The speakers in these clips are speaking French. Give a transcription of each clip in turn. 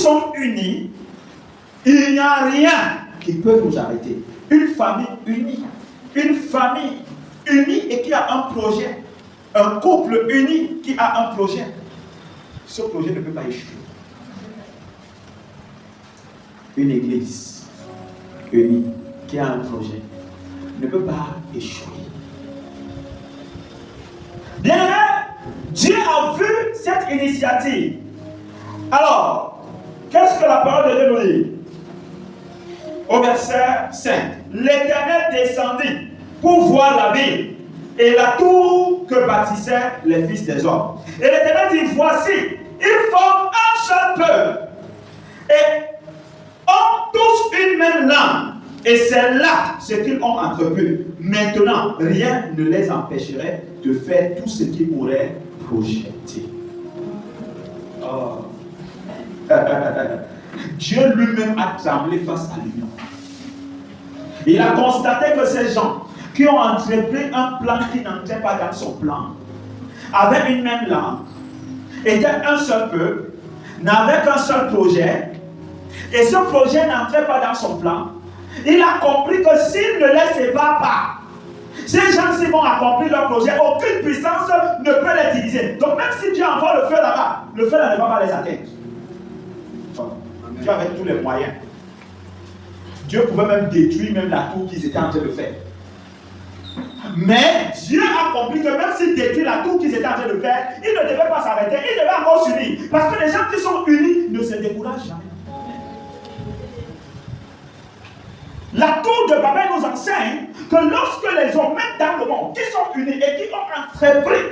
sommes unis, il n'y a rien qui peut nous arrêter. Une famille unie et qui a un projet, un couple uni qui a un projet, ce projet ne peut pas échouer. Une église unie qui a un projet ne peut pas échouer. Bien aimé, Dieu a vu cette initiative. Alors, qu'est-ce que la parole de Dieu nous dit? Au verset 5. L'Éternel descendit pour voir la ville et la tour que bâtissaient les fils des hommes. Et l'Éternel dit, voici, ils forment un seul peuple et ont tous une même langue. Et c'est là ce qu'ils ont entrepris. Maintenant, rien ne les empêcherait de faire tout ce qu'ils auraient projeté. Oh. Dieu lui-même a tremblé face à l'union. Il a constaté que ces gens qui ont entrepris un plan qui n'entrait pas dans son plan, avaient une même langue, étaient un seul peuple, n'avaient qu'un seul projet, et ce projet n'entrait pas dans son plan. Il a compris que s'il ne les sépare pas, ces gens, s'ils vont accomplir leur projet, aucune puissance ne peut les diviser. Donc même si Dieu envoie le feu là-bas, le feu là ne va pas les atteindre. Dieu avait tous les moyens. Dieu pouvait même détruire même la tour qu'ils étaient en train de faire. Mais Dieu a compris que même s'il détruit la tour qu'ils étaient en train de faire, il ne devait pas s'arrêter, il devait encore s'unir. Parce que les gens qui sont unis ne se découragent jamais. La tour de Babel nous enseigne que lorsque les hommes, même dans le monde, qui sont unis et qui ont entrepris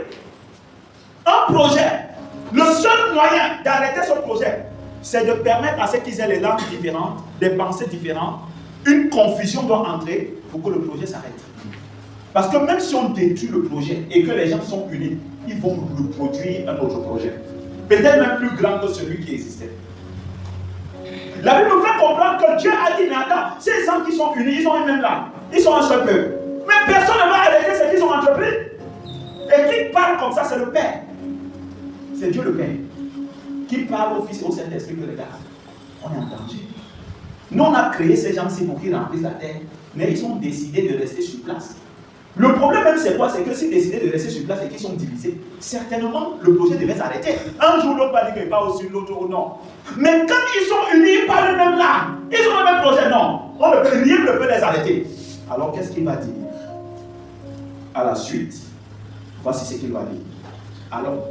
un projet, le seul moyen d'arrêter ce projet, c'est de permettre à ceux qui aient les langues différentes, des pensées différentes, une confusion doit entrer pour que le projet s'arrête. Parce que même si on détruit le projet et que les gens sont unis, ils vont reproduire un autre projet. Peut-être même plus grand que celui qui existait. La Bible nous fait comprendre que Dieu a dit, mais attends, ces gens qui sont unis, ils ont une même langue. Ils sont un seul peuple. Mais personne ne va arrêter ce qu'ils ont entrepris. Et qui parle comme ça, c'est le Père. C'est Dieu le Père. Qui parle au Fils et au Saint-Esprit que regarde. On est en danger. Nous, on a créé ces gens-ci pour qu'ils remplissent la terre, mais ils ont décidé de rester sur place. Le problème même c'est quoi? C'est que s'ils décidaient de rester sur place et qu'ils sont divisés, certainement le projet devait s'arrêter. Un jour l'autre va dire qu'il part au sud, l'autre au nord. Mais quand ils sont unis, ils parlent le même langue, ils ont le même projet, non. Rien ne peut les arrêter. Alors qu'est-ce qu'il va dire? À la suite, voici ce qu'il va dire. Alors,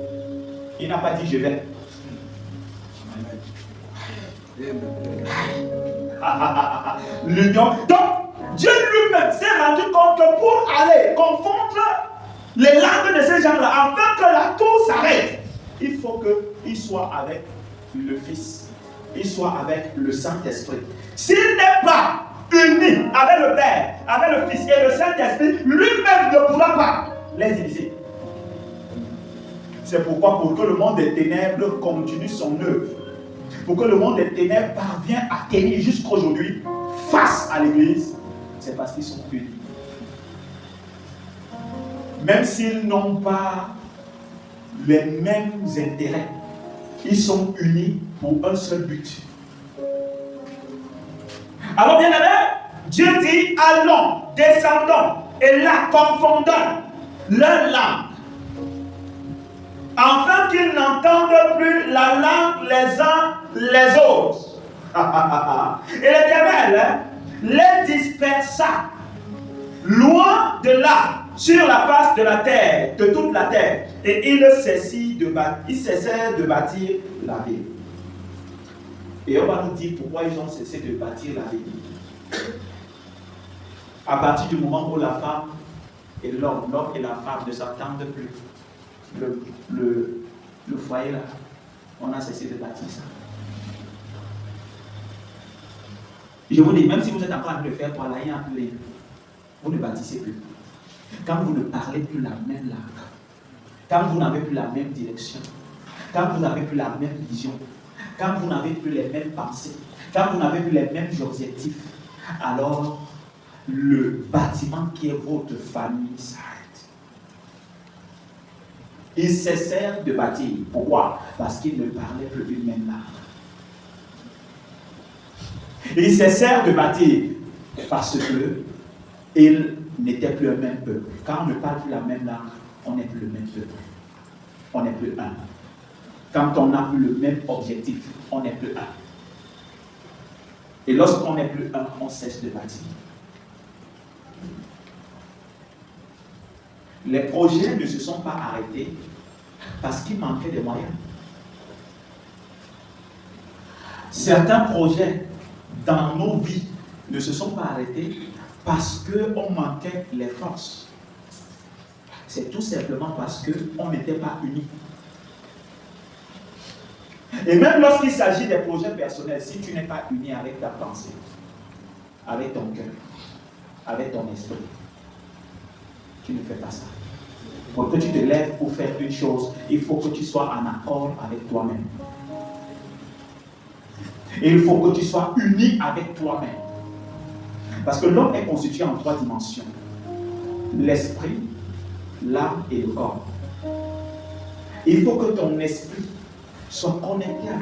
il n'a pas dit je vais. L'union. Donc, Dieu lui-même s'est rendu compte que pour aller confondre les langues de ces gens-là, afin que la tour s'arrête, il faut qu'il soit avec le Fils, il soit avec le Saint-Esprit. S'il n'est pas uni avec le Père, avec le Fils et le Saint-Esprit, lui-même ne pourra pas les diviser. C'est pourquoi, pour que le monde des ténèbres continue son œuvre, pour que le monde des ténèbres parvienne à tenir jusqu'aujourd'hui face à l'Église, c'est parce qu'ils sont unis. Même s'ils n'ont pas les mêmes intérêts, ils sont unis pour un seul but. Alors bien aimé, Dieu dit, allons, descendons, et là, confondons leur langue, afin qu'ils n'entendent plus la langue les uns les autres. Et l'Éternel les dispersa loin de là, sur la face de la terre, de toute la terre, et ils cessèrent de bâtir la ville. Et on va nous dire pourquoi ils ont cessé de bâtir la ville. À partir du moment où la femme et l'homme et la femme ne s'entendent plus, le foyer là, on a cessé de bâtir ça. Je vous dis, même si vous êtes en train de le faire pour aller en play, vous ne bâtissez plus. Quand vous ne parlez plus la même langue, quand vous n'avez plus la même direction, quand vous n'avez plus la même vision, quand vous n'avez plus les mêmes pensées, quand vous n'avez plus les mêmes objectifs, alors le bâtiment qui est votre famille s'arrête. Ils cessèrent de bâtir. Pourquoi? Parce qu'ils ne parlaient plus une même langue. Ils cessèrent de bâtir parce que ils n'étaient plus le même peuple. Quand on ne parle plus la même langue, on n'est plus le même peuple. On n'est plus un. Quand on n'a plus le même objectif, on n'est plus un. Et lorsqu'on n'est plus un, on cesse de bâtir. Les projets ne se sont pas arrêtés parce qu'il manquait de moyens. Certains projets dans nos vies ne se sont pas arrêtés parce qu'on manquait les forces. C'est tout simplement parce qu'on n'était pas unis. Et même lorsqu'il s'agit des projets personnels, si tu n'es pas uni avec ta pensée, avec ton cœur, avec ton esprit, tu ne fais pas ça. Pour que tu te lèves pour faire une chose, il faut que tu sois en accord avec toi-même. Et il faut que tu sois uni avec toi-même. Parce que l'homme est constitué en 3 dimensions. L'esprit, l'âme et le corps. Il faut que ton esprit soit connecté à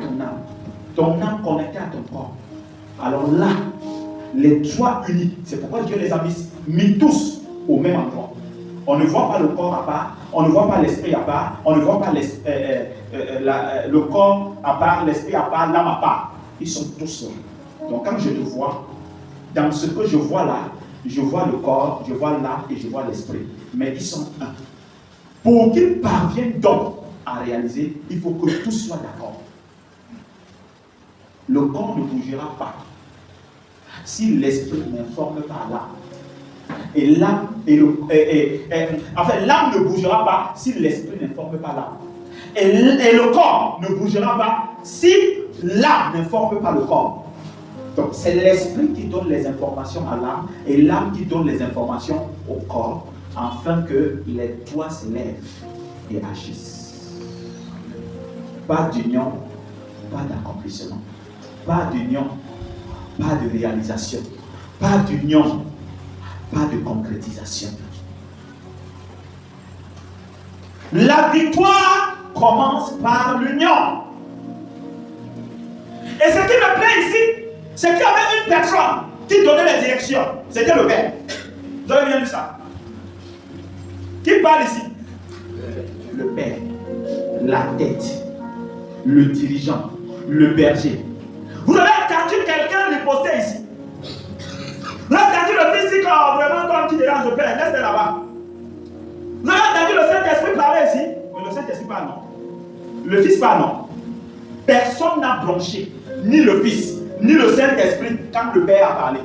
ton âme connectée à ton corps. Alors là, les 3 unis, c'est pourquoi Dieu les a mis tous au même endroit. On ne voit pas le corps à part, on ne voit pas l'esprit à part, on ne voit pas le corps à part, l'esprit à part, l'âme à part. Ils sont tous là. Donc quand je te vois, dans ce que je vois là, je vois le corps, je vois l'âme et je vois l'esprit. Mais ils sont un. Pour qu'ils parviennent donc à réaliser, il faut que tous soient d'accord. Le corps ne bougera pas si l'esprit n'informe pas l'âme. Et l'âme l'âme ne bougera pas si l'esprit n'informe pas l'âme. Et le corps ne bougera pas si l'âme n'informe pas le corps. Donc c'est l'esprit qui donne les informations à l'âme et l'âme qui donne les informations au corps afin que les doigts se lèvent et agissent. Pas d'union, pas d'accomplissement. Pas d'union, pas de réalisation. Pas d'union, pas de concrétisation. La victoire commence par l'union. Et ce qui me plaît ici, c'est qu'il y avait une personne qui donnait les directions. C'était le Père. Vous avez bien vu ça? Qui parle ici? Le Père, la tête, le dirigeant, le berger. Vous avez entendu quelqu'un riposter ici? Vous avez entendu le fils dire vraiment comme qui dérange le Père, laisse-le là-bas. Vous avez entendu le Saint-Esprit parler ici? Mais le Saint-Esprit parle non. Le Fils parle non. Personne n'a bronché, ni le Fils, ni le Saint-Esprit, quand le Père a parlé.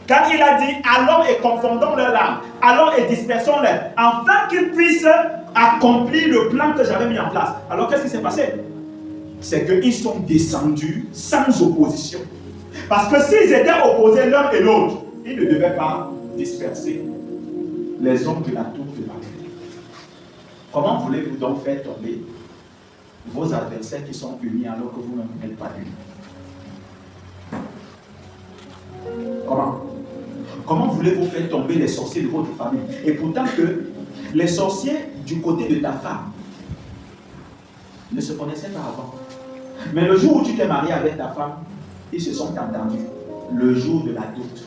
Quand il a dit, allons et confondons leurs langues, allons et dispersons-les, afin qu'ils puissent accomplir le plan que j'avais mis en place. Alors qu'est-ce qui s'est passé? C'est qu'ils sont descendus sans opposition. Parce que s'ils étaient opposés l'un et l'autre, ils ne devaient pas disperser les hommes de la tour de Babel. Comment voulez-vous donc faire tomber vos adversaires qui sont unis alors que vous n'êtes pas unis? Comment voulez-vous faire tomber les sorciers de votre famille? Et pourtant que les sorciers du côté de ta femme ne se connaissaient pas avant. Mais le jour où tu t'es marié avec ta femme, ils se sont entendus. Le jour de la doute.